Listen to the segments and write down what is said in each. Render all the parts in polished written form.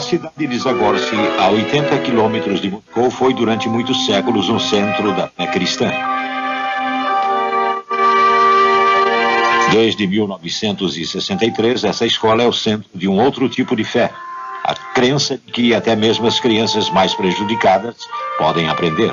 cidade de Zagorski, a 80 quilômetros de Moscou, foi durante muitos séculos um centro da fé cristã. Desde 1963, essa escola é o centro de um outro tipo de fé. A crença de que até mesmo as crianças mais prejudicadas podem aprender.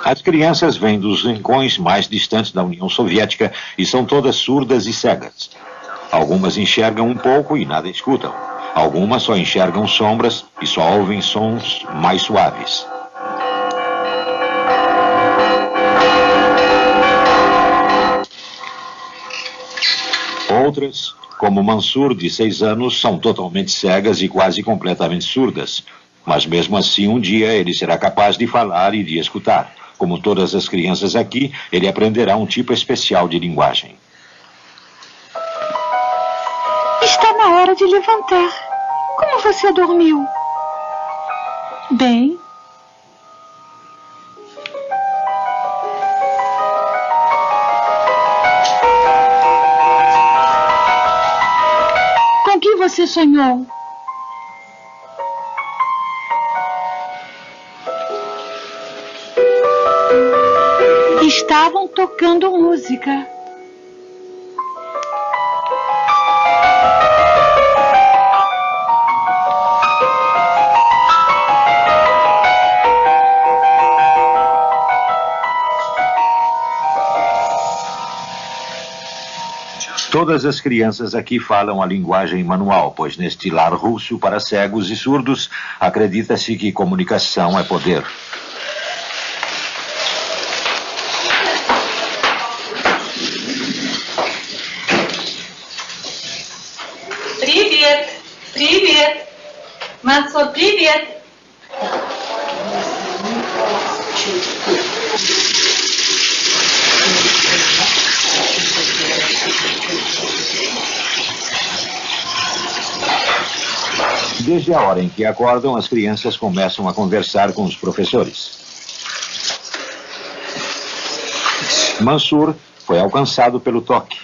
As crianças vêm dos rincões mais distantes da União Soviética e são todas surdas e cegas. Algumas enxergam um pouco e nada escutam. Algumas só enxergam sombras e só ouvem sons mais suaves. Outras, como Mansur, de 6 anos, são totalmente cegas e quase completamente surdas. Mas mesmo assim, um dia ele será capaz de falar e de escutar. Como todas as crianças aqui, ele aprenderá um tipo especial de linguagem. Está na hora de levantar. Como você dormiu? Bem. Com que você sonhou? Estavam tocando música. Todas as crianças aqui falam a linguagem manual, pois neste lar russo para cegos e surdos, acredita-se que comunicação é poder. Привет! Привет! Мансур, привет! Desde a hora em que acordam, as crianças começam a conversar com os professores. Mansur foi alcançado pelo toque.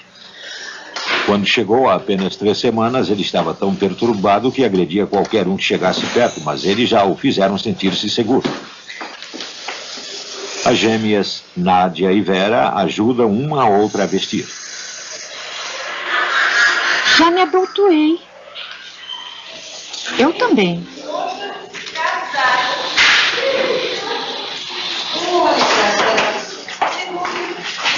Quando chegou a apenas 3 semanas, ele estava tão perturbado que agredia qualquer um que chegasse perto, mas eles já o fizeram sentir-se seguro. As gêmeas Nádia e Vera ajudam uma a outra a vestir. Já me abotoei. Eu também.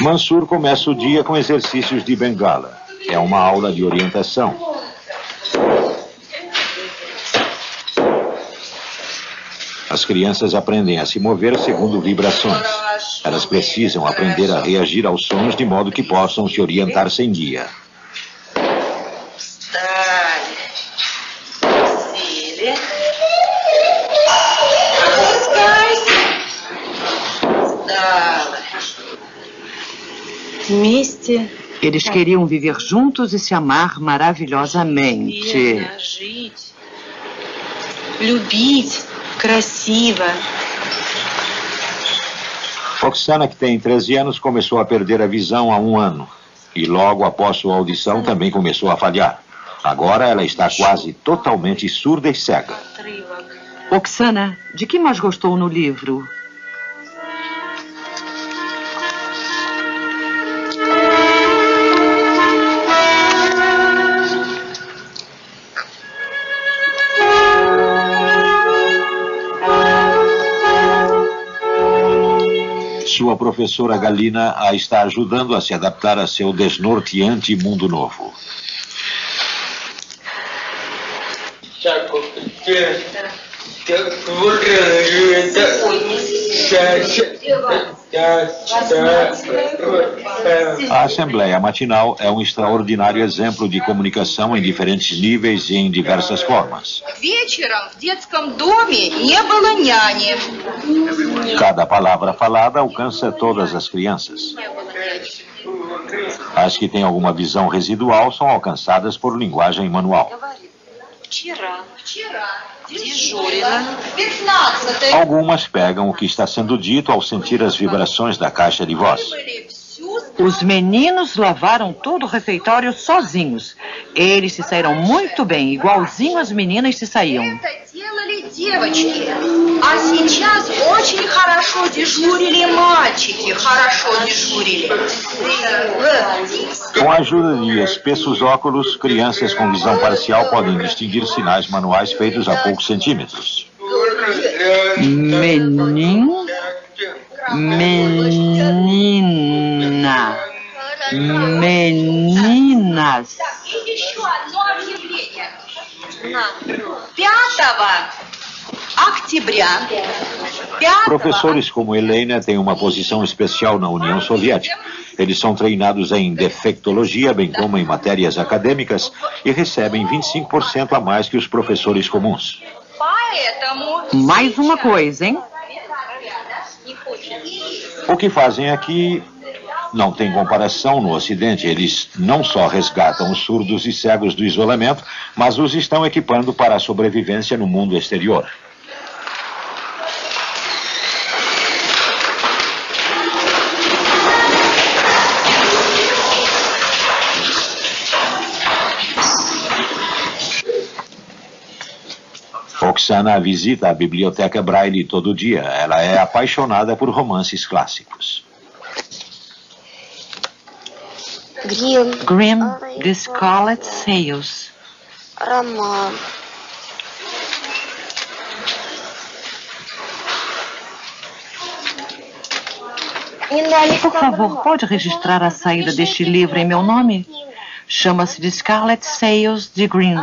Mansur começa o dia com exercícios de bengala. É uma aula de orientação. As crianças aprendem a se mover segundo vibrações. Elas precisam aprender a reagir aos sons de modo que possam se orientar sem guia. Eles queriam viver juntos e se amar maravilhosamente. Oksana, que tem 13 anos, começou a perder a visão há 1 ano. E logo após sua audição também começou a falhar. Agora ela está quase totalmente surda e cega. Oksana, de que mais gostou no livro? Sua professora Galina a está ajudando a se adaptar a seu desnorteante mundo novo. Сегодня A Assembleia Matinal é um extraordinário exemplo de comunicação em diferentes níveis e em diversas formas. Cada palavra falada alcança todas as crianças. As que têm alguma visão residual são alcançadas por linguagem manual. Algumas pegam o que está sendo dito ao sentir as vibrações da caixa de voz. Os meninos lavaram todo o refeitório sozinhos. Eles se saíram muito bem, igualzinho as meninas se saíam. Com a ajuda de espessos óculos, crianças com visão parcial podem distinguir sinais manuais feitos a poucos centímetros. Menino, menina, meninas. Professores como Helena têm uma posição especial na União Soviética. Eles são treinados em defectologia, bem como em matérias acadêmicas, e recebem 25% a mais que os professores comuns. Mais uma coisa, hein? O que fazem aqui não tem comparação no Ocidente. Eles não só resgatam os surdos e cegos do isolamento, mas os estão equipando para a sobrevivência no mundo exterior. Oksana visita a biblioteca Braille todo dia. Ela é apaixonada por romances clássicos. Grimm, The Scarlet Sails. Роман. Por favor, pode registrar a saída deste livro em meu nome? Chama-se The Scarlet Sails de Grimm.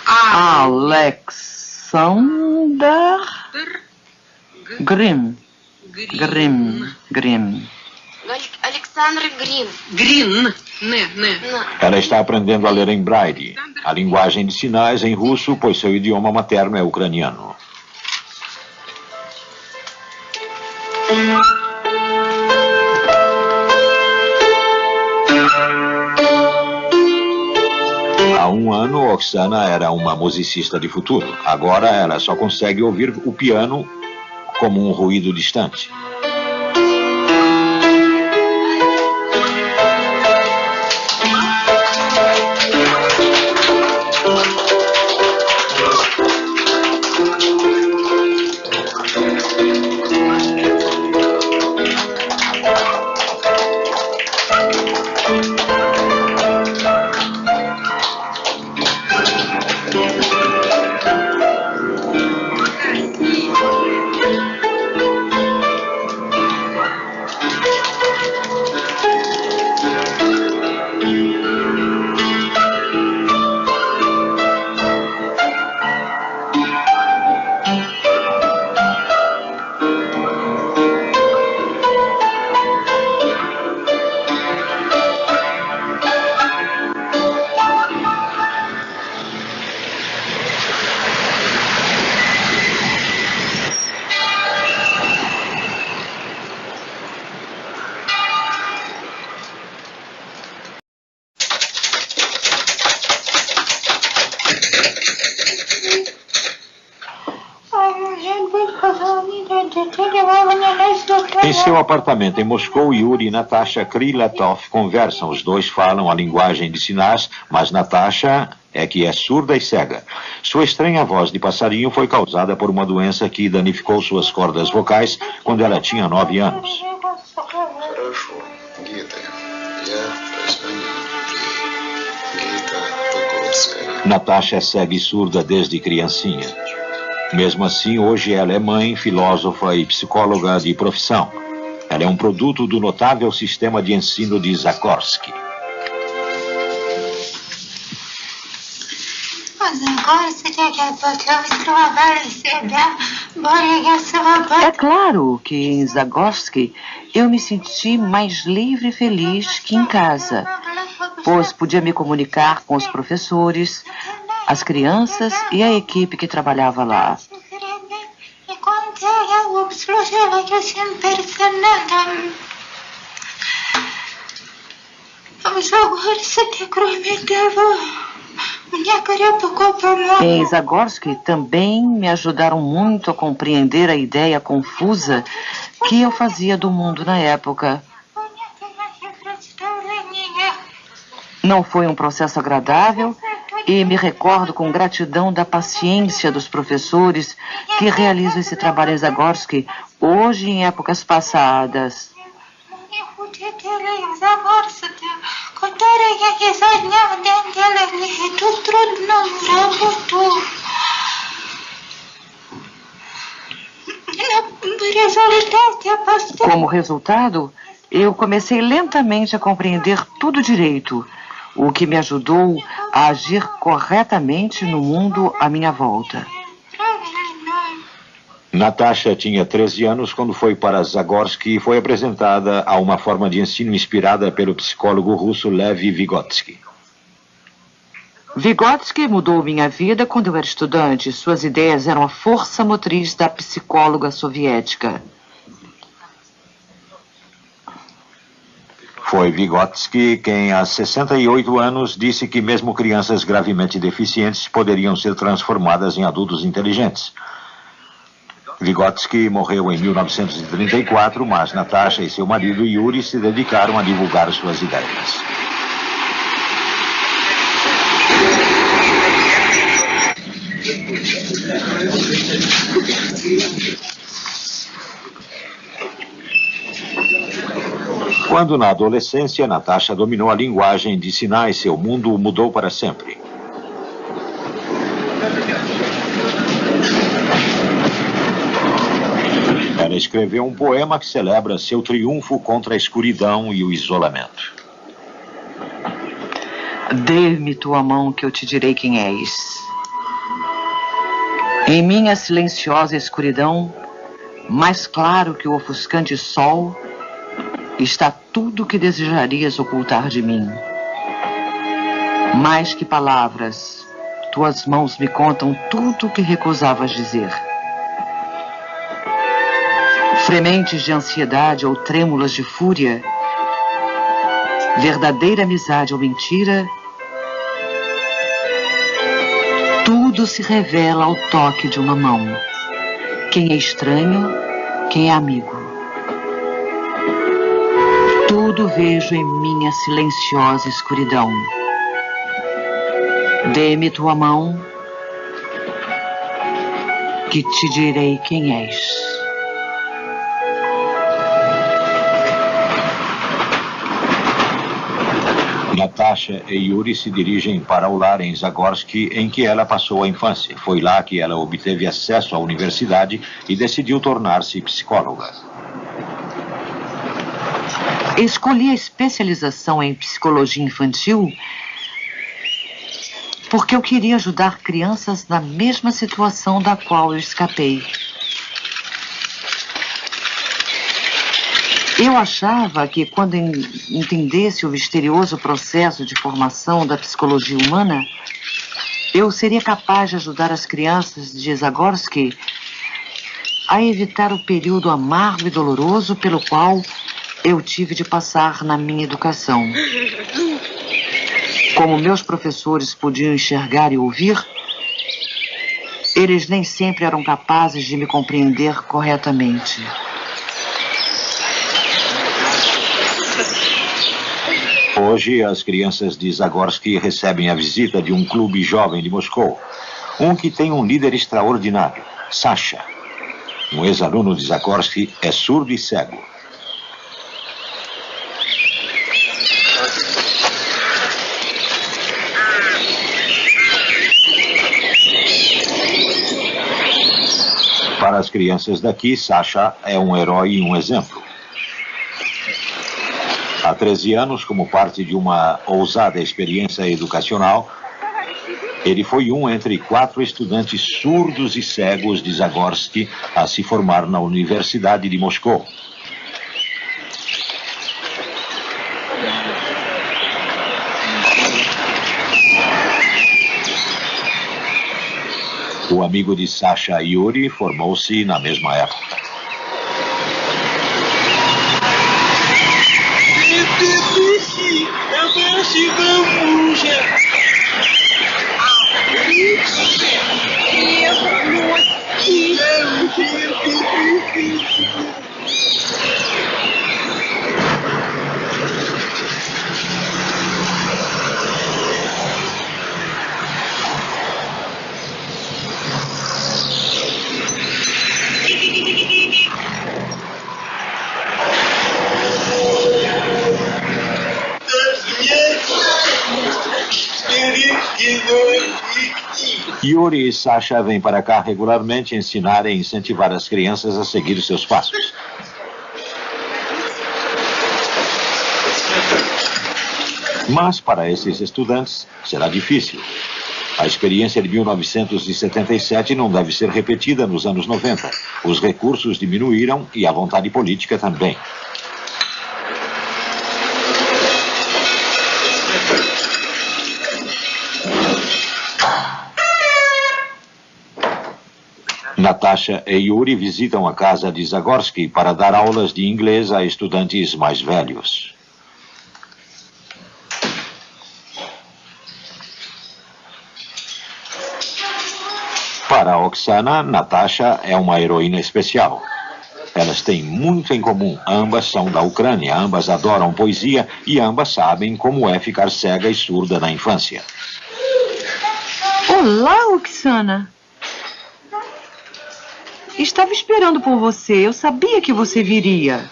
Alexander Grimm. Grimm. Alexander Grimm. Green. Ela está aprendendo a ler em Braille, a linguagem de sinais em russo, pois seu idioma materno é ucraniano. Há um ano, Oksana era uma musicista de futuro. Agora ela só consegue ouvir o piano como um ruído distante. Em seu apartamento em Moscou, Yuri e Natasha Krylatov conversam. Os dois falam a linguagem de sinais, mas Natasha é que é surda e cega. Sua estranha voz de passarinho foi causada por uma doença que danificou suas cordas vocais quando ela tinha 9 anos. Natasha é cega e surda desde criancinha. Mesmo assim, hoje ela é mãe, filósofa e psicóloga de profissão. Ela é um produto do notável sistema de ensino de Zakorsky. Загорский, как я потом скрываю себя, É claro que em Zagorski eu me senti mais livre e feliz que em casa, pois podia me comunicar com os professores, as crianças e a equipe que trabalhava lá. Em Zagorski também me ajudaram muito a compreender a ideia confusa que eu fazia do mundo na época. Não foi um processo agradável e me recordo com gratidão da paciência dos professores que realizam esse trabalho em Zagorski hoje e em épocas passadas. Como resultado, eu comecei lentamente a compreender tudo direito, o que me ajudou a agir corretamente no mundo à minha volta. Natasha tinha 13 anos quando foi para Zagorski e foi apresentada a uma forma de ensino inspirada pelo psicólogo russo Lev Vygotsky. Vygotsky mudou minha vida quando eu era estudante. Suas ideias eram a força motriz da psicóloga soviética. Foi Vygotsky quem, aos 68 anos, disse que mesmo crianças gravemente deficientes poderiam ser transformadas em adultos inteligentes. Vygotsky morreu em 1934, mas Natasha e seu marido Yuri se dedicaram a divulgar suas ideias. Quando na adolescência, Natasha dominou a linguagem de sinais, seu mundo mudou para sempre. Ela escreveu um poema que celebra seu triunfo contra a escuridão e o isolamento. Dê-me tua mão que eu te direi quem és. Em minha silenciosa escuridão, mais claro que o ofuscante sol, está tudo o que desejarias ocultar de mim. Mais que palavras, tuas mãos me contam tudo o que recusavas dizer. Frementes de ansiedade ou trêmulas de fúria, verdadeira amizade ou mentira, tudo se revela ao toque de uma mão. Quem é estranho, quem é amigo. Tudo vejo em minha silenciosa escuridão. Dê-me tua mão, que te direi quem és. Natasha e Yuri se dirigem para o lar em Zagorski, em que ela passou a infância. Foi lá que ela obteve acesso à universidade e decidiu tornar-se psicóloga. Escolhi a especialização em psicologia infantil porque eu queria ajudar crianças na mesma situação da qual eu escapei. Eu achava que quando entendesse o misterioso processo de formação da psicologia humana, eu seria capaz de ajudar as crianças de Zagorski a evitar o período amargo e doloroso pelo qual eu tive de passar na minha educação. Como meus professores podiam enxergar e ouvir, eles nem sempre eram capazes de me compreender corretamente. Hoje, as crianças de Zagorski recebem a visita de um clube jovem de Moscou. Um que tem um líder extraordinário, Sasha. Um ex-aluno de Zagorski é surdo e cego. Para as crianças daqui, Sasha é um herói e um exemplo. Há 13 anos, como parte de uma ousada experiência educacional, Ele foi um entre 4 estudantes surdos e cegos de Zagorsky a se formar na Universidade de Moscou. O amigo de Sasha, Yuri, formou-se na mesma época. Yuri e Sasha vêm para cá regularmente ensinar e incentivar as crianças a seguir seus passos. Mas para esses estudantes será difícil. A experiência de 1977 não deve ser repetida nos anos 90. Os recursos diminuíram e a vontade política também. Natasha e Yuri visitam a casa de Zagorsky para dar aulas de inglês a estudantes mais velhos. Para Oksana, Natasha é uma heroína especial. Elas têm muito em comum. Ambas são da Ucrânia, ambas adoram poesia e ambas sabem como é ficar cega e surda na infância. Olá, Oksana. Estava esperando por você. Eu sabia que você viria.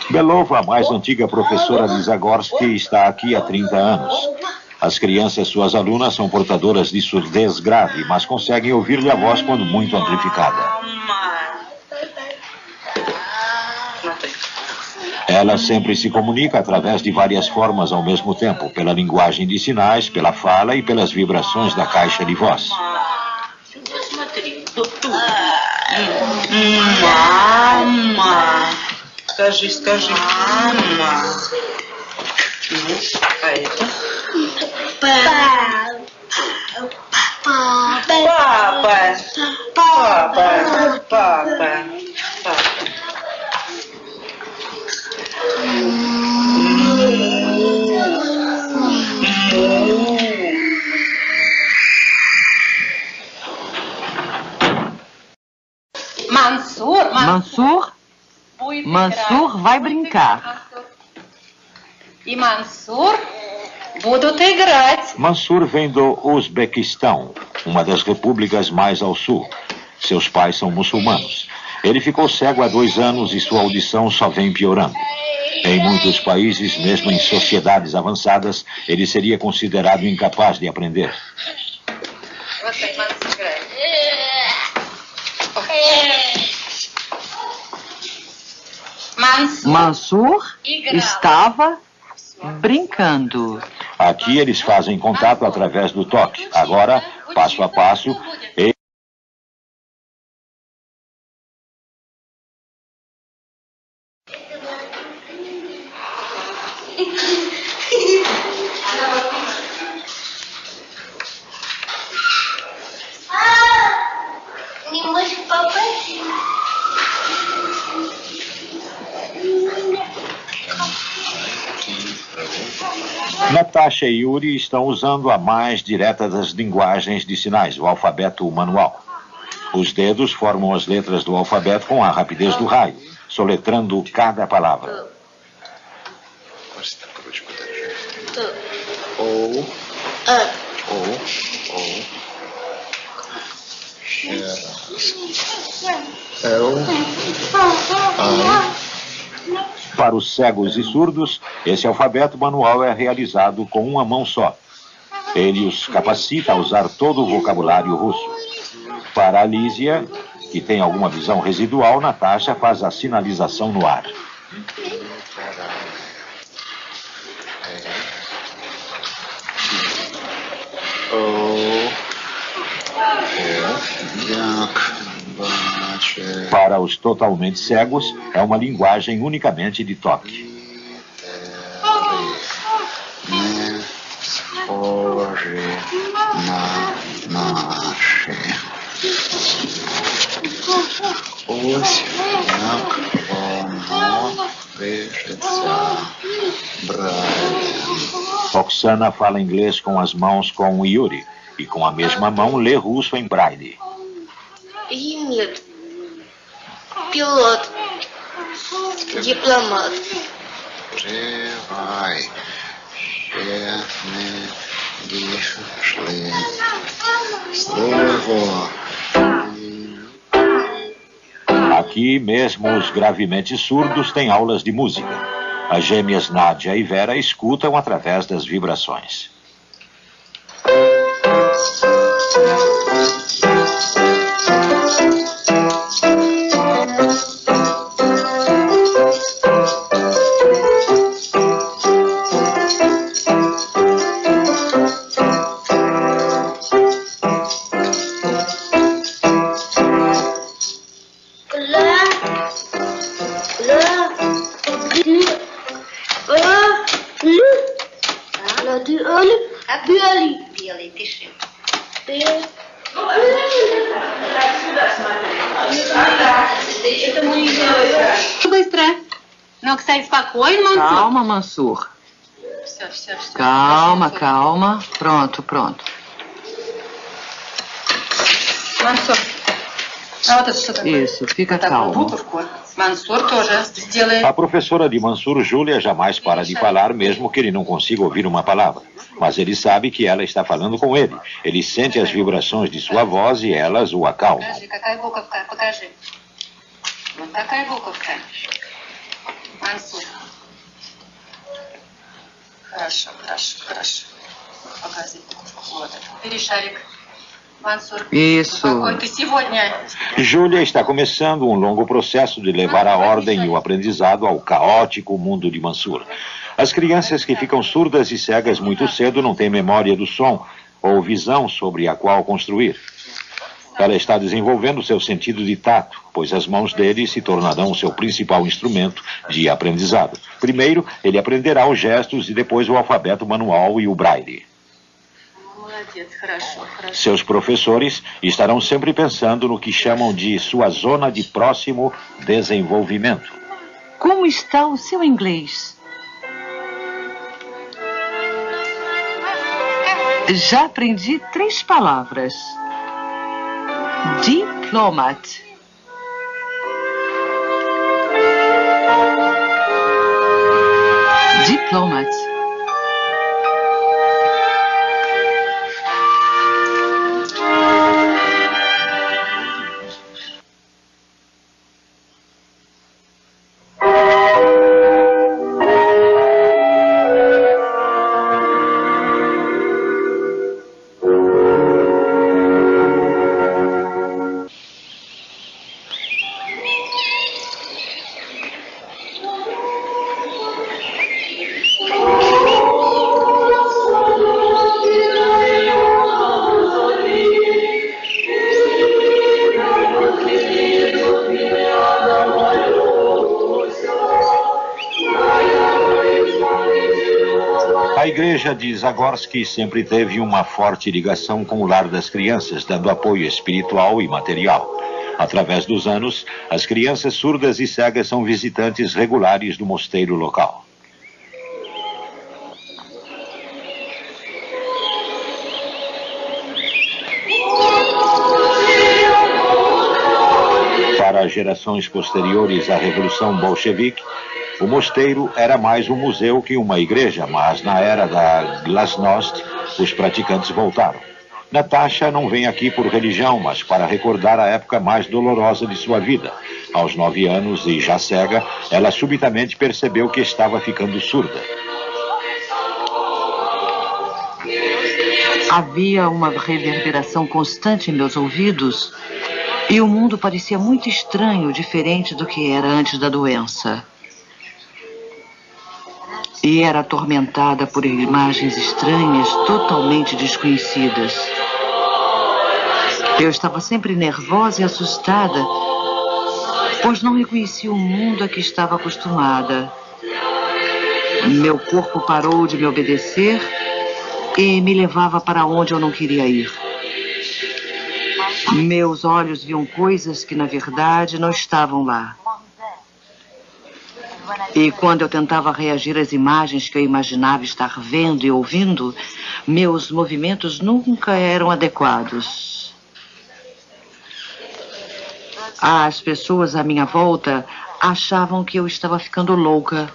Belova, a mais antiga professora de Zagorsky, está aqui há 30 anos. As crianças, suas alunas, são portadoras de surdez grave, mas conseguem ouvir-lhe a voz quando muito amplificada. Ela sempre se comunica através de várias formas ao mesmo tempo, pela linguagem de sinais, pela fala e pelas vibrações da caixa de voz. Мама. Скажи, мама. Ну, а это? Папа. Mansur vai brincar. E Mansur будут играть. Mansur vem do Uzbequistão, uma das repúblicas mais ao sul. Seus pais são muçulmanos. Ele ficou cego há 2 anos e sua audição só vem piorando. Em muitos países, mesmo em sociedades avançadas, ele seria considerado incapaz de aprender. Mansur estava brincando. Aqui eles fazem contato através do toque. Agora, passo a passo, Natasha e Yuri estão usando a mais direta das linguagens de sinais, o alfabeto manual. Os dedos formam as letras do alfabeto com a rapidez do raio, soletrando cada palavra. Para os cegos e surdos, esse alfabeto manual é realizado com uma mão só. Ele os capacita a usar todo o vocabulário russo. Para a Lísia, que tem alguma visão residual, Natasha faz a sinalização no ar. Para os totalmente cegos, é uma linguagem unicamente de toque. Oksana fala inglês com as mãos com Yuri e com a mesma mão lê russo em braille. Имид. Пилот. Дипломат. Aqui, mesmo os gravemente surdos têm aulas de música. As gêmeas Nádia e Vera escutam através das vibrações. Calma, Mansur. Calma, calma. Pronto, pronto. Mansur. Isso, fica calmo. A professora de Mansur, Júlia, jamais para de falar, mesmo que ele não consiga ouvir uma palavra. Mas ele sabe que ela está falando com ele. Ele sente as vibrações de sua voz e elas o acalmam. Mansur. Хорошо, хорошо, хорошо. Показывай. Вот это. Бери шарик. Mansur. Isso. Júlia está começando um longo processo de levar a ordem e o aprendizado ao caótico mundo de Mansur. As crianças que ficam surdas e cegas muito cedo não têm memória do som ou visão sobre a qual construir. Ela está desenvolvendo seu sentido de tato, pois as mãos dele se tornarão o seu principal instrumento de aprendizado. Primeiro, ele aprenderá os gestos e depois o alfabeto manual e o braille. Seus professores estarão sempre pensando no que chamam de sua zona de próximo desenvolvimento. Como está o seu inglês? Já aprendi 3 palavras. Diplomat. Diplomat. A igreja de Zagorsky sempre teve uma forte ligação com o lar das crianças, dando apoio espiritual e material. Através dos anos, as crianças surdas e cegas são visitantes regulares do mosteiro local. Para gerações posteriores à Revolução Bolchevique, O mosteiro era mais um museu que uma igreja, mas na era da Glasnost, os praticantes voltaram. Natasha não vem aqui por religião, mas para recordar a época mais dolorosa de sua vida. Aos 9 anos e já cega, ela subitamente percebeu que estava ficando surda. Havia uma reverberação constante em meus ouvidos e o mundo parecia muito estranho, diferente do que era antes da doença. E era atormentada por imagens estranhas, totalmente desconhecidas. Eu estava sempre nervosa e assustada, pois não reconhecia o mundo a que estava acostumada. Meu corpo parou de me obedecer e me levava para onde eu não queria ir. Meus olhos viam coisas que, na verdade, não estavam lá. E quando eu tentava reagir às imagens que eu imaginava estar vendo e ouvindo, meus movimentos nunca eram adequados. As pessoas à minha volta achavam que eu estava ficando louca,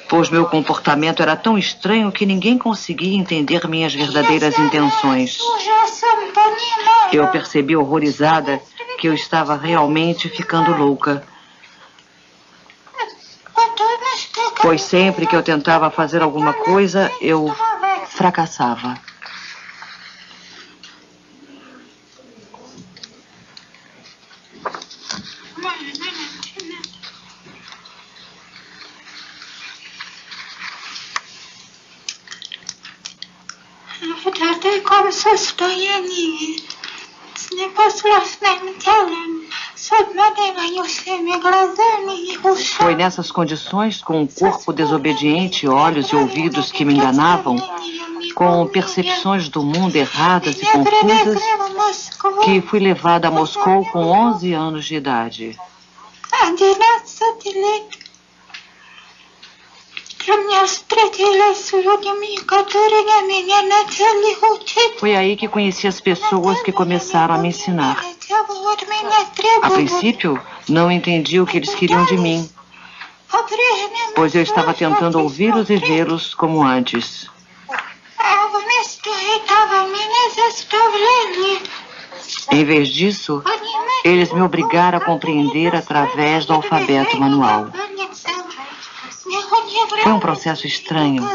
pois meu comportamento era tão estranho que ninguém conseguia entender minhas verdadeiras intenções. Eu percebi horrorizada que eu estava realmente ficando louca, pois sempre que eu tentava fazer alguma coisa, eu fracassava. Foi nessas condições, com o corpo desobediente, olhos e ouvidos que me enganavam, com percepções do mundo erradas e confusas, que fui levada a Moscou com 11 anos de idade. Foi aí que conheci as pessoas que começaram a me ensinar. A princípio, não entendi o que eles queriam de mim, pois eu estava tentando ouvi-los e vê-los como antes. Em vez disso, eles me obrigaram a compreender através do alfabeto manual. Foi um processo estranho,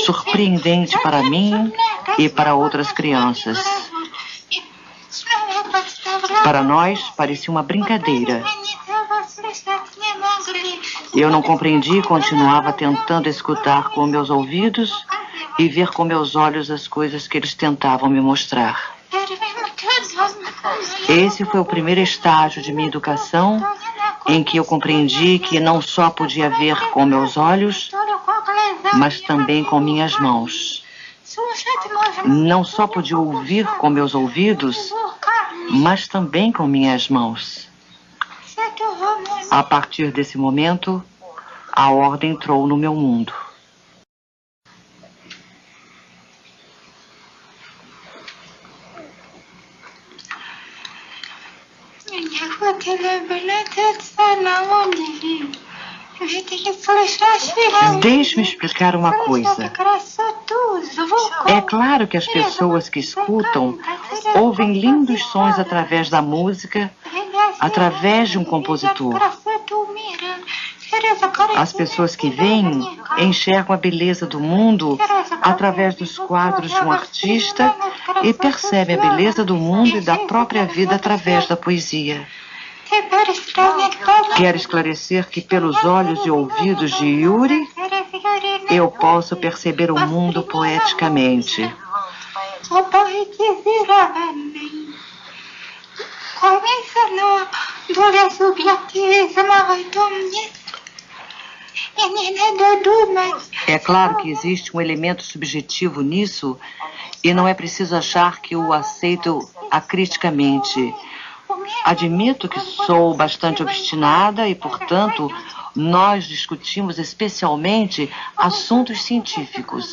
surpreendente para mim e para outras crianças. Para nós, parecia uma brincadeira. Eu não compreendi e continuava tentando escutar com meus ouvidos e ver com meus olhos as coisas que eles tentavam me mostrar. Esse foi o primeiro estágio de minha educação, em que eu compreendi que não só podia ver com meus olhos, mas também com minhas mãos. Não só podia ouvir com meus ouvidos, mas também com minhas mãos. A partir desse momento, a ordem entrou no meu mundo. Deixe-me explicar uma coisa. É claro que as pessoas que escutam ouvem lindos sons através da música, através de um compositor. As pessoas que veem enxergam a beleza do mundo através dos quadros de um artista e percebem a beleza do mundo e da própria vida através da poesia. Quero esclarecer que pelos olhos e ouvidos de Yuri, eu posso perceber o mundo poeticamente. É claro que existe um elemento subjetivo nisso e não é preciso achar que o aceito acriticamente. Admito que sou bastante obstinada e, portanto, nós discutimos especialmente assuntos científicos.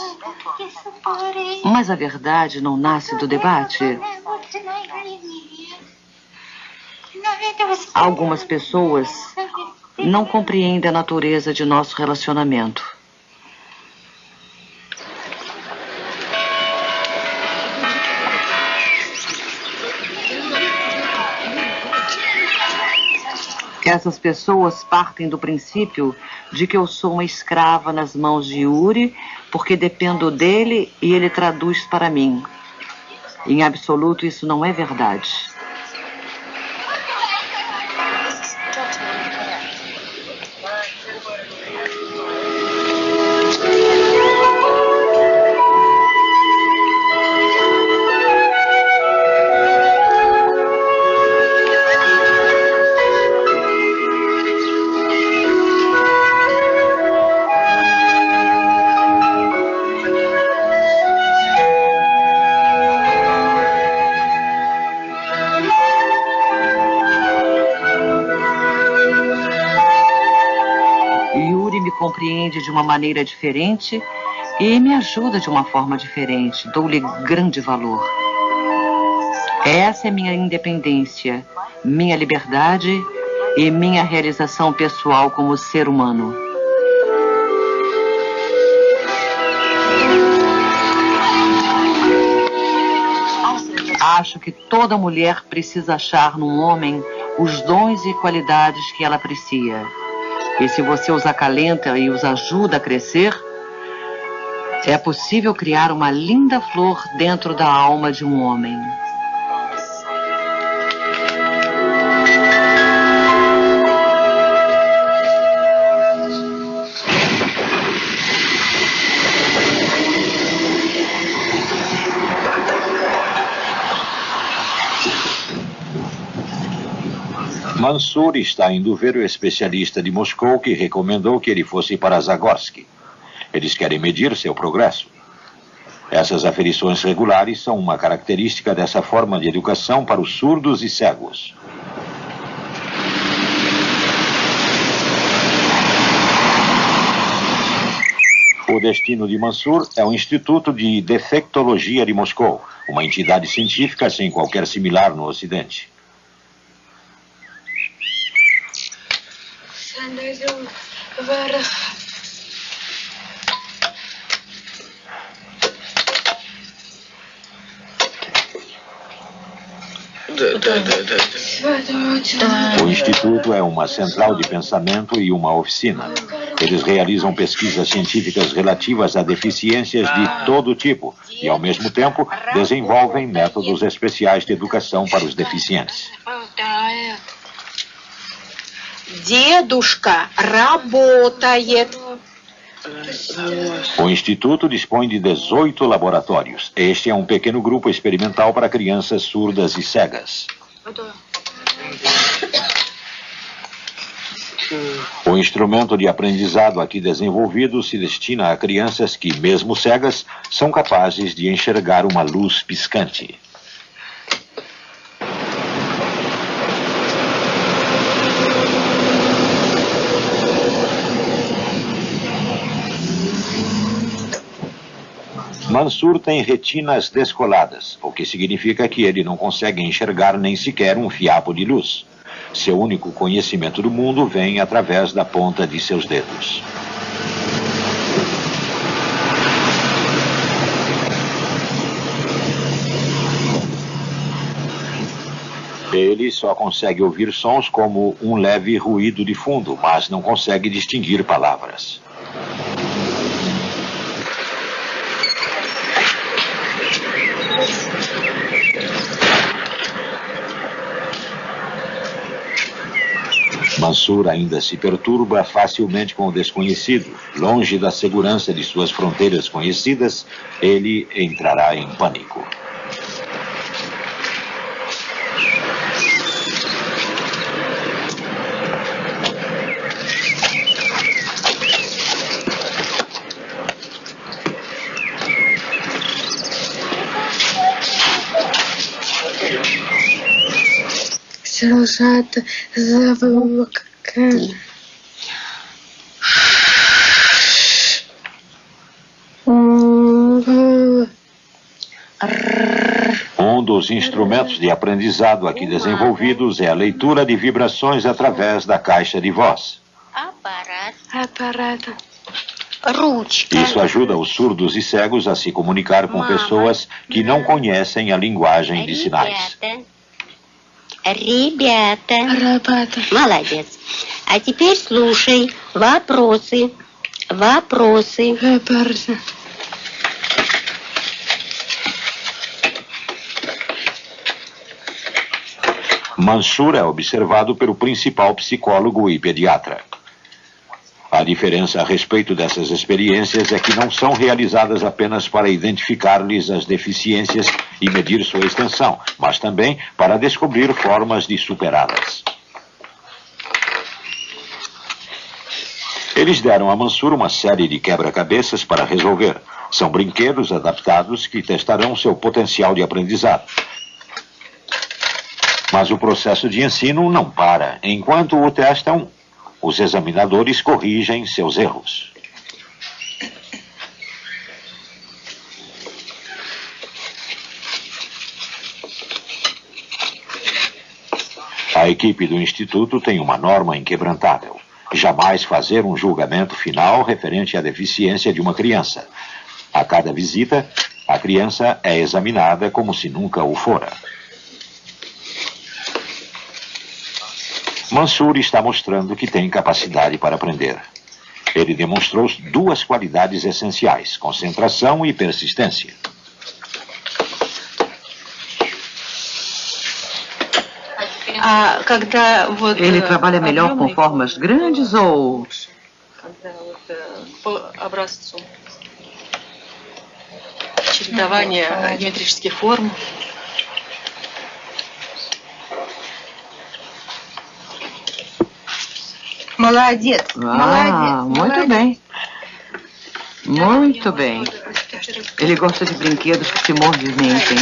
Mas a verdade não nasce do debate. Algumas pessoas não compreende a natureza de nosso relacionamento. Essas pessoas partem do princípio de que eu sou uma escrava nas mãos de Yuri, porque dependo dele e ele traduz para mim. Em absoluto, isso não é verdade. Compreende de uma maneira diferente e me ajuda de uma forma diferente. Dou-lhe grande valor. Essa é minha independência, minha liberdade e minha realização pessoal como ser humano. Acho que toda mulher precisa achar num homem os dons e qualidades que ela aprecia. E se você os acalenta e os ajuda a crescer, é possível criar uma linda flor dentro da alma de um homem. Mansur está indo ver o especialista de Moscou que recomendou que ele fosse para Zagorski. Eles querem medir seu progresso. Essas aferições regulares são uma característica dessa forma de educação para os surdos e cegos. O destino de Mansur é o Instituto de Defectologia de Moscou, uma entidade científica sem qualquer similar no Ocidente. O Instituto é uma central de pensamento e uma oficina. Eles realizam pesquisas científicas relativas a deficiências de todo tipo e, ao mesmo tempo, desenvolvem métodos especiais de educação para os deficientes. Дедушка работает. O Instituto dispõe de 18 laboratórios. Este é um pequeno grupo experimental para crianças surdas e cegas. O instrumento de aprendizado aqui desenvolvido se destina a crianças que, mesmo cegas, são capazes de enxergar uma luz piscante. Mansur tem retinas descoladas, o que significa que ele não consegue enxergar nem sequer um fiapo de luz. Seu único conhecimento do mundo vem através da ponta de seus dedos. Ele só consegue ouvir sons como um leve ruído de fundo, mas não consegue distinguir palavras. Mansur ainda se perturba facilmente com o desconhecido. Longe da segurança de suas fronteiras conhecidas, ele entrará em pânico. Um dos instrumentos de aprendizado aqui desenvolvidos é a leitura de vibrações através da caixa de voz. Ручка. Isso ajuda os surdos e cegos a se comunicar com pessoas que não conhecem a linguagem de sinais. Ребята. Молодец. А теперь слушай. Вопросы. Mansur é observado pelo principal psicólogo e pediatra. A diferença a respeito dessas experiências é que não são realizadas apenas para identificar-lhes as deficiências e medir sua extensão, mas também para descobrir formas de superá-las. Eles deram a Mansur uma série de quebra-cabeças para resolver. São brinquedos adaptados que testarão seu potencial de aprendizado. Mas o processo de ensino não para. Enquanto o testam, os examinadores corrigem seus erros. A equipe do Instituto tem uma norma inquebrantável: jamais fazer um julgamento final referente à deficiência de uma criança. A cada visita, a criança é examinada como se nunca o fora. Mansur está mostrando que tem capacidade para aprender. Ele demonstrou duas qualidades essenciais: concentração e persistência. Ele trabalha melhor com formas grandes ou... Чередование геометрических форм. Молодец. Muito bem. Muito bem. Ele gosta de brinquedos que se movimentem.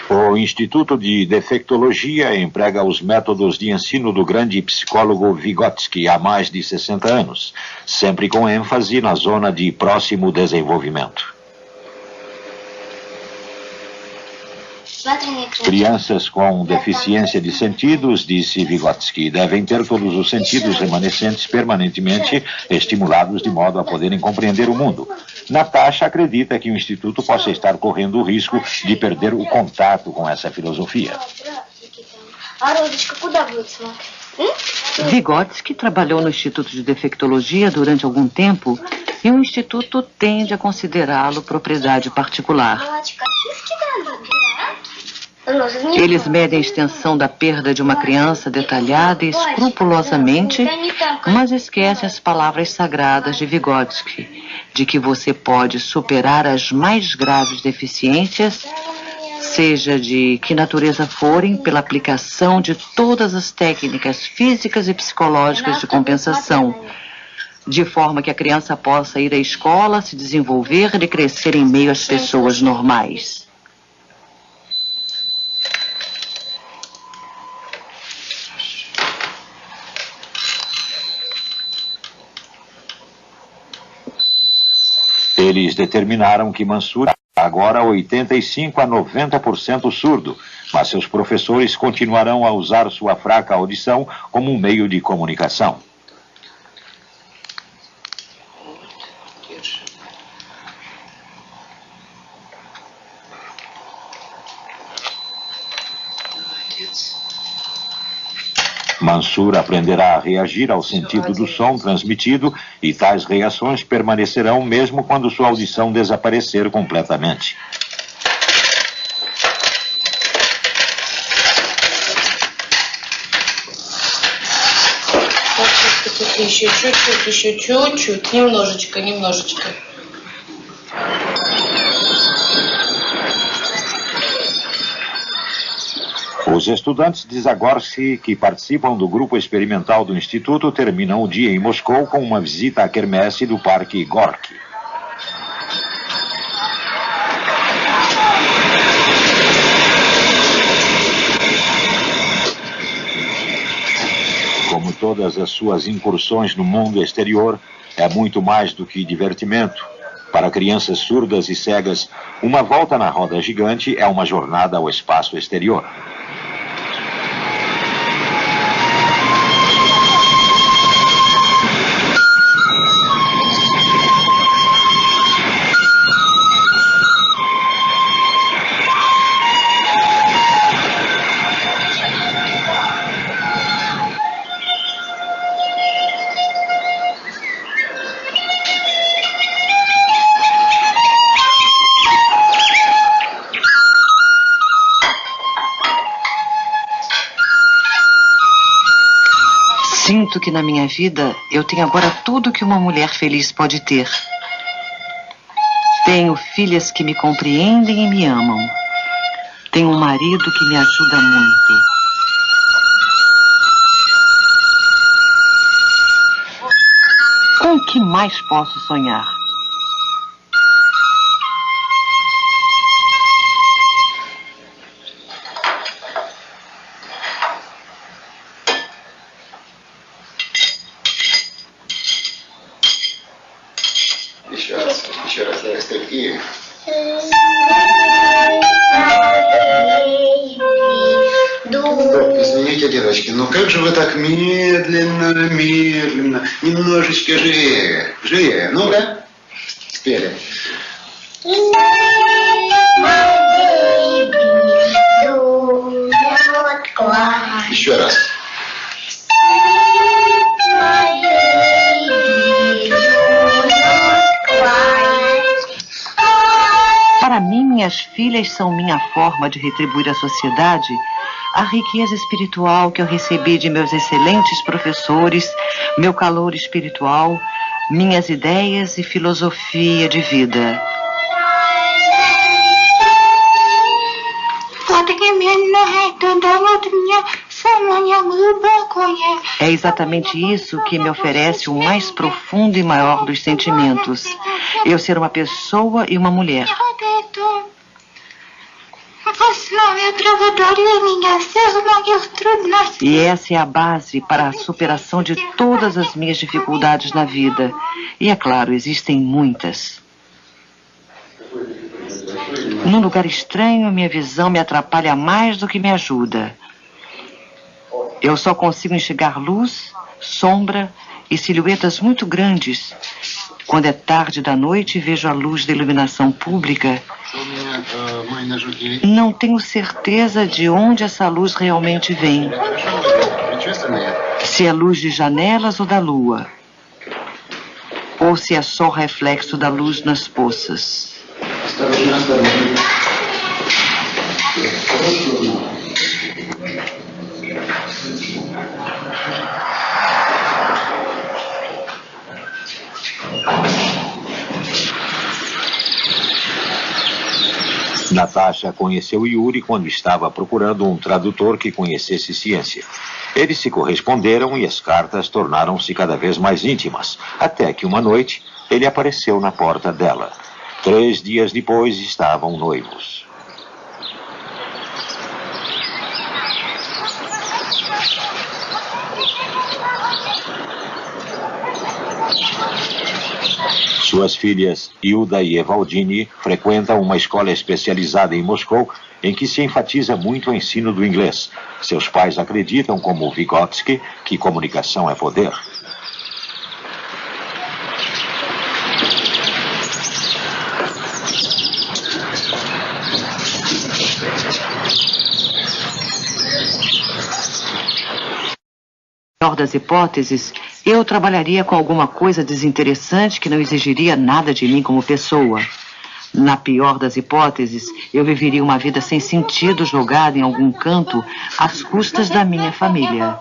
O Instituto de Defectologia emprega os métodos de ensino do grande psicólogo Vygotsky há mais de 60 anos, sempre com ênfase na zona de próximo desenvolvimento. Crianças com deficiência de sentidos, disse Vygotsky, devem ter todos os sentidos remanescentes permanentemente estimulados de modo a poderem compreender o mundo. Natasha acredita que o Instituto possa estar correndo o risco de perder o contato com essa filosofia. Vygotsky trabalhou no Instituto de Defectologia durante algum tempo e o Instituto tende a considerá-lo propriedade particular. Eles medem a extensão da perda de uma criança detalhada e escrupulosamente, mas esquecem as palavras sagradas de Vygotsky, de que você pode superar as mais graves deficiências, seja de que natureza forem, pela aplicação de todas as técnicas físicas e psicológicas de compensação, de forma que a criança possa ir à escola, se desenvolver e crescer em meio às pessoas normais. Eles determinaram que Mansur agora 85 a 90% surdo, mas seus professores continuarão a usar sua fraca audição como um meio de comunicação. Mansur aprenderá a reagir ao sentido do som transmitido e tais reações permanecerão mesmo quando sua audição desaparecer completamente. Еще чуть-чуть, немножечко. Os estudantes de Zagorsky que participam do grupo experimental do Instituto terminam o dia em Moscou com uma visita à quermesse do Parque Gorky. todas as suas incursões no mundo exterior é muito mais do que divertimento. Para crianças surdas e cegas, uma volta na roda gigante é uma jornada ao espaço exterior. Sinto que na minha vida eu tenho agora tudo que uma mulher feliz pode ter. Tenho filhas que me compreendem e me amam. Tenho um marido que me ajuda muito. Com o que mais posso sonhar? Еще раз, такие. Извините, девочки, но как же вы так медленно, немножечко живее, живее, ну-ка, спели. Еще раз. Para mim, minhas filhas são minha forma de retribuir à sociedade a riqueza espiritual que eu recebi de meus excelentes professores, meu calor espiritual, minhas ideias e filosofia de vida. É exatamente isso que me oferece o mais profundo e maior dos sentimentos. Eu ser uma pessoa e uma mulher. E essa é a base para a superação de todas as minhas dificuldades na vida. E é claro, existem muitas. Num lugar estranho, minha visão me atrapalha mais do que me ajuda. Eu só consigo enxergar luz, sombra e silhuetas muito grandes. Quando é tarde da noite e vejo a luz da iluminação pública, não tenho certeza de onde essa luz realmente vem. Se é luz de janelas ou da lua. Ou se é só reflexo da luz nas poças. Natasha conheceu Yuri quando estava procurando um tradutor que conhecesse ciência. Eles se corresponderam e as cartas tornaram-se cada vez mais íntimas, até que uma noite ele apareceu na porta dela. 3 dias depois estavam noivos. Suas filhas, Hilda e Evaldine, frequentam uma escola especializada em Moscou, em que se enfatiza muito o ensino do inglês. Seus pais acreditam, como Vygotsky, que comunicação é poder. Na pior das hipóteses, eu trabalharia com alguma coisa desinteressante que não exigiria nada de mim como pessoa. Na pior das hipóteses, eu viveria uma vida sem sentido jogada em algum canto às custas da minha família.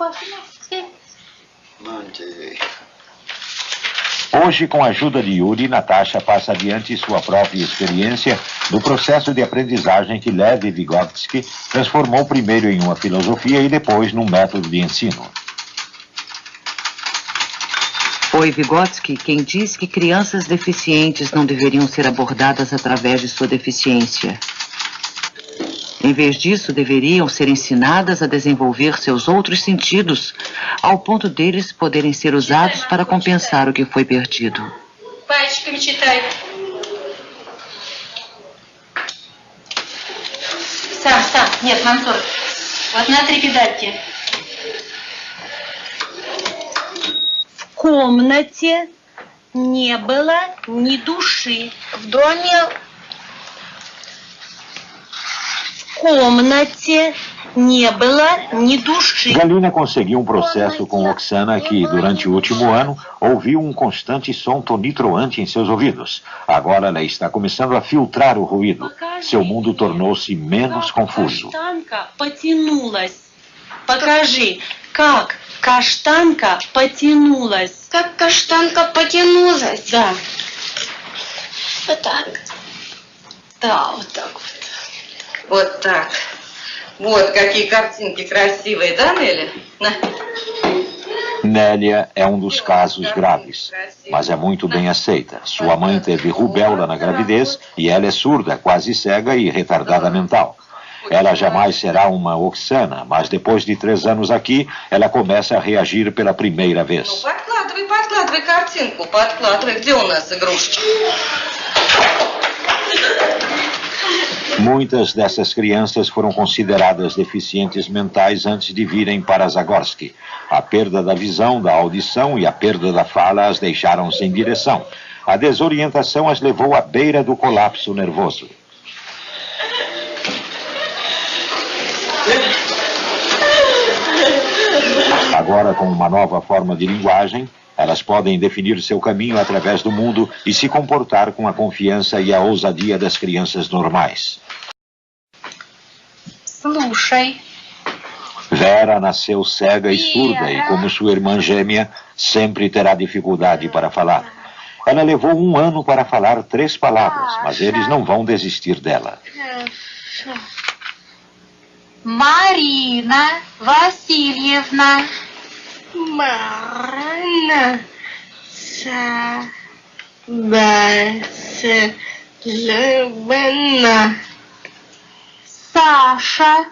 Hoje, com a ajuda de Yuri, Natasha passa adiante sua própria experiência do processo de aprendizagem que Lev Vygotsky transformou primeiro em uma filosofia e depois num método de ensino. Foi Vygotsky quem disse que crianças deficientes não deveriam ser abordadas através de sua deficiência. Em vez disso, deveriam ser ensinadas a desenvolver seus outros sentidos, ao ponto deles poderem ser usados para compensar o que foi perdido. Пальчиками читай. Сам. Нет, Мансур. Вот на 3 педальки. В комнате не было ни души. В доме... В комнате не было ни души. Galina conseguiu um processo com Oksana que, durante o último ano, ouviu um constante som tonitruante em seus ouvidos. Agora ela está começando a filtrar o ruído. Seu mundo tornou-se menos confuso. Каштанка потянулась. Покажи, как каштанка потянулась. Как каштанка потянулась. Да. Вот так. Да, вот так вот. Вот так. Вот какие картинки красивые, да, Nélia? Nélia é um dos casos graves, mas é muito bem aceita. Sua mãe teve rubéola na gravidez e ela é surda, quase cega e retardada mental. Ela jamais será uma Oksana, mas depois de 3 anos aqui, ela começa a reagir pela primeira vez. Подкладывай картинку, подкладывай. Где у нас игрушки? Muitas dessas crianças foram consideradas deficientes mentais antes de virem para Zagorski. A perda da visão, da audição e a perda da fala as deixaram sem direção. A desorientação as levou à beira do colapso nervoso. Agora, com uma nova forma de linguagem, elas podem definir seu caminho através do mundo e se comportar com a confiança e a ousadia das crianças normais. Слушай. Vera nasceu cega e surda e, como sua irmã gêmea, sempre terá dificuldade para falar. Ela levou 1 ano para falar 3 palavras, mas eles não vão desistir dela. Марина Васильевна. Марина Васильевна. Саша.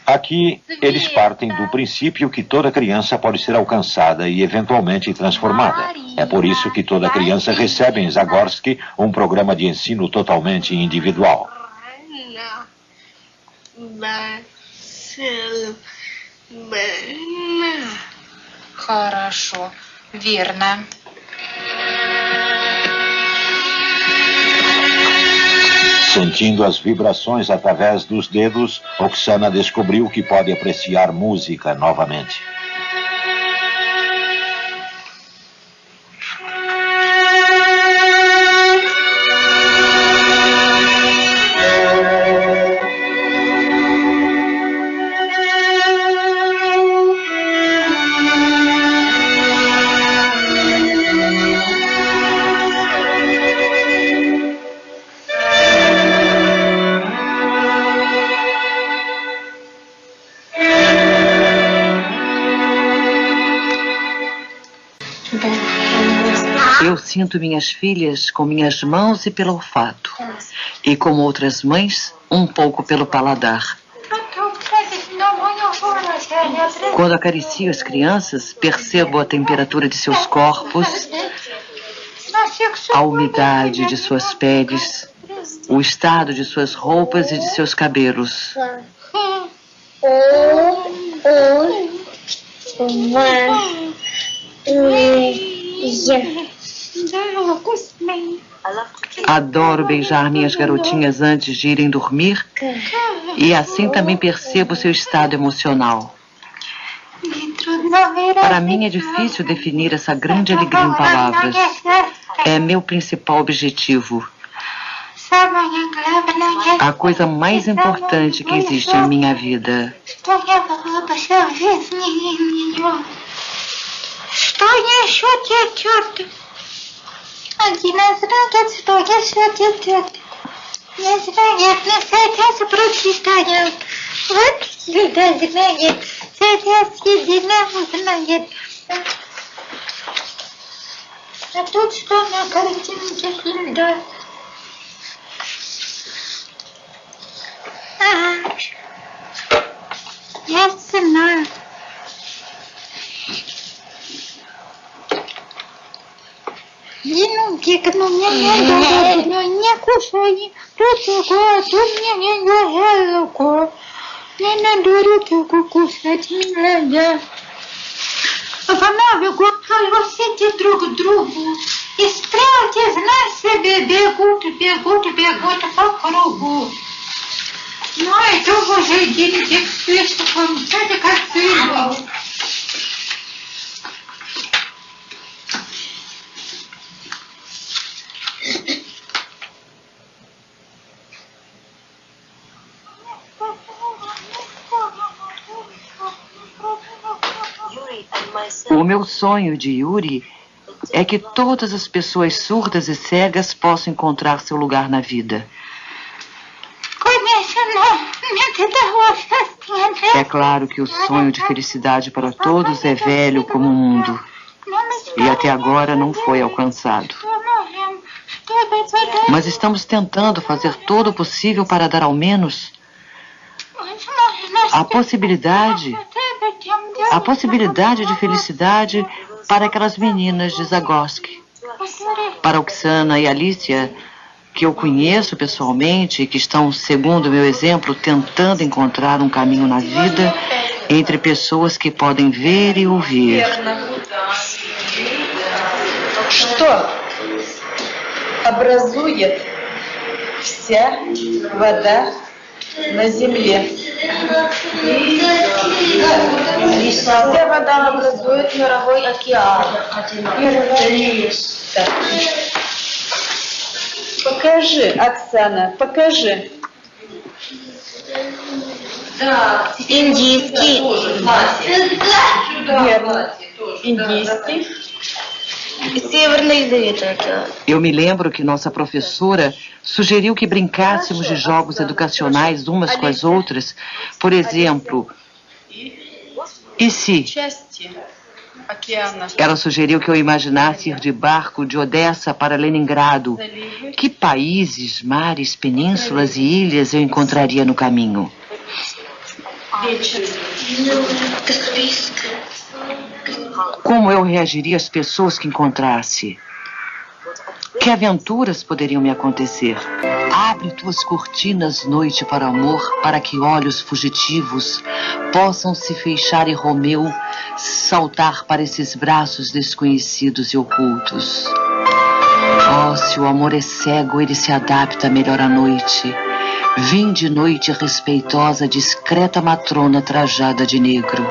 Aqui, eles partem do princípio que toda criança pode ser alcançada e eventualmente transformada. É por isso que toda criança recebe em Zagorski um programa de ensino totalmente individual. Хорошо, верно. Sentindo as vibrações através dos dedos, Oksana descobriu que pode apreciar música novamente. Eu sinto minhas filhas com minhas mãos e pelo olfato, e como outras mães, um pouco pelo paladar. Quando acaricio as crianças, percebo a temperatura de seus corpos, a umidade de suas peles, o estado de suas roupas e de seus cabelos. Adoro beijar minhas garotinhas antes de irem dormir e assim também percebo seu estado emocional. Para mim é difícil definir essa grande alegria em palavras. É meu principal objetivo. A coisa mais importante que existe em minha vida. Что еще течет? Один израгет, что еще течет? Израгет, не садятся, прочитают. Вот сюда израгет, садятся, едино узнает. А тут что на картинке Хильда? Я знаю. Динунки, но мне не дают, но не кушай, тут мне не дают, не надо руки кусать, не надо. Панове голосите друг к другу, и стрелки, знай себе, бегут по кругу. Ну, это уже идите к спешкам, это как фильм. O meu sonho de Yuri é que todas as pessoas surdas e cegas possam encontrar seu lugar na vida. É claro que o sonho de felicidade para todos é velho como o mundo e até agora não foi alcançado. Mas estamos tentando fazer todo o possível para dar ao menos a possibilidade de felicidade para aquelas meninas de Zagorski. Para Oksana e Alicia, que eu conheço pessoalmente e que estão, segundo o meu exemplo, tentando encontrar um caminho na vida entre pessoas que podem ver e ouvir. Что образует вся вода на земле? Вся вода образует мировой океан. Покажи, Оксана, покажи. Да. Индийский. Верно. Индийский. Северный Ледовитый океан. Eu me lembro que nossa professora sugeriu que brincássemos de jogos educacionais umas com as outras. Por exemplo, e se? Ela sugeriu que eu imaginasse ir de barco de Odessa para Leningrado. Que países, mares, penínsulas e ilhas eu encontraria no caminho? Como eu reagiria às pessoas que encontrasse? Que aventuras poderiam me acontecer? Abre tuas cortinas, noite, para o amor, para que olhos fugitivos possam se fechar e Romeu saltar para esses braços desconhecidos e ocultos. Oh, se o amor é cego, ele se adapta melhor à noite. Vim de noite respeitosa, discreta matrona trajada de negro.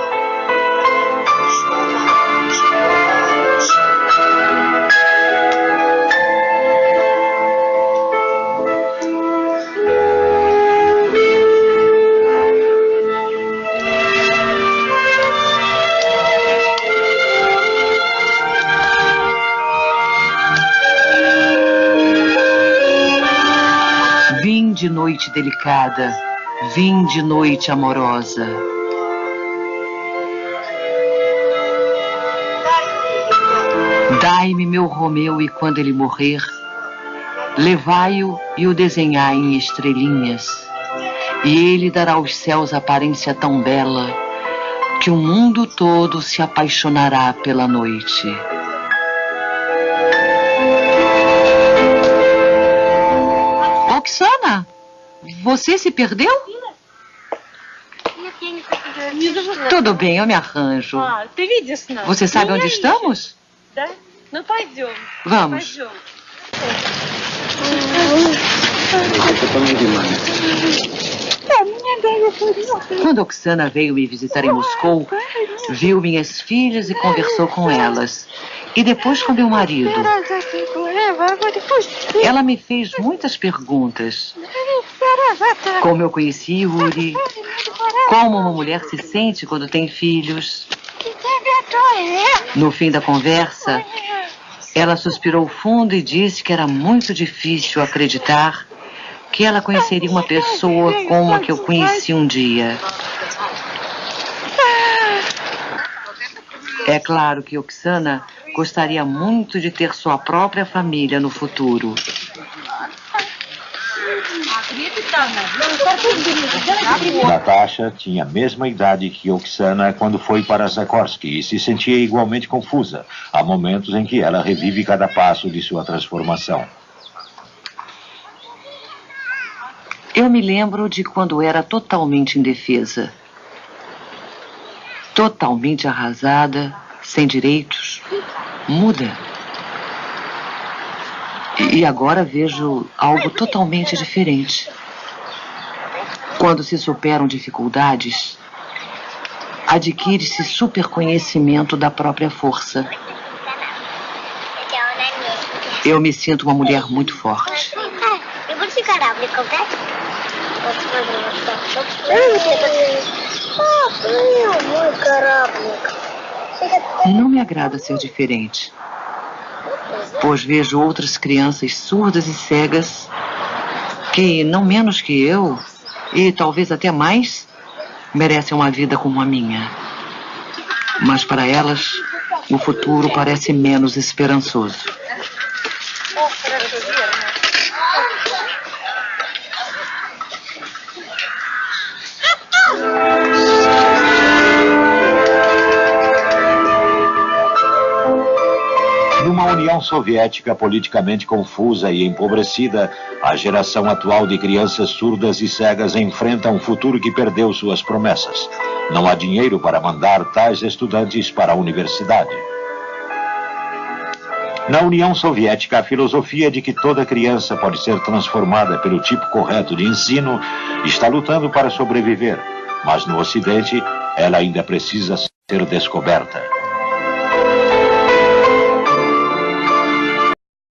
Vim de noite delicada, vim de noite amorosa. Dai-me meu Romeu e quando ele morrer, levai-o e o desenhai em estrelinhas, e ele dará aos céus aparência tão bela que o mundo todo se apaixonará pela noite. Oksana, você se perdeu? Tudo bem, eu me arranjo. Você sabe onde estamos? Vamos. Quando Oksana veio me visitar em Moscou, viu minhas filhas e conversou com elas. E depois com meu marido. Ela me fez muitas perguntas. Como eu conheci Yuri, como uma mulher se sente quando tem filhos. No fim da conversa, ela suspirou fundo e disse que era muito difícil acreditar que ela conheceria uma pessoa como a que eu conheci um dia. É claro que Oksana gostaria muito de ter sua própria família no futuro. Natasha tinha a mesma idade que Oksana quando foi para Zagorski e se sentia igualmente confusa. Há momentos em que ela revive cada passo de sua transformação. Eu me lembro de quando era totalmente indefesa. Totalmente arrasada, sem direitos, muda. E agora vejo algo totalmente diferente. Quando se superam dificuldades, adquire-se superconhecimento da própria força. Eu me sinto uma mulher muito forte. Não me agrada ser diferente, pois vejo outras crianças surdas e cegas que, não menos que eu, e talvez até mais, merecem uma vida como a minha. Mas para elas, o futuro parece menos esperançoso. Numa União Soviética politicamente confusa e empobrecida, a geração atual de crianças surdas e cegas enfrenta um futuro que perdeu suas promessas. Não há dinheiro para mandar tais estudantes para a universidade. Na União Soviética, a filosofia de que toda criança pode ser transformada pelo tipo correto de ensino está lutando para sobreviver, mas no Ocidente ela ainda precisa ser descoberta.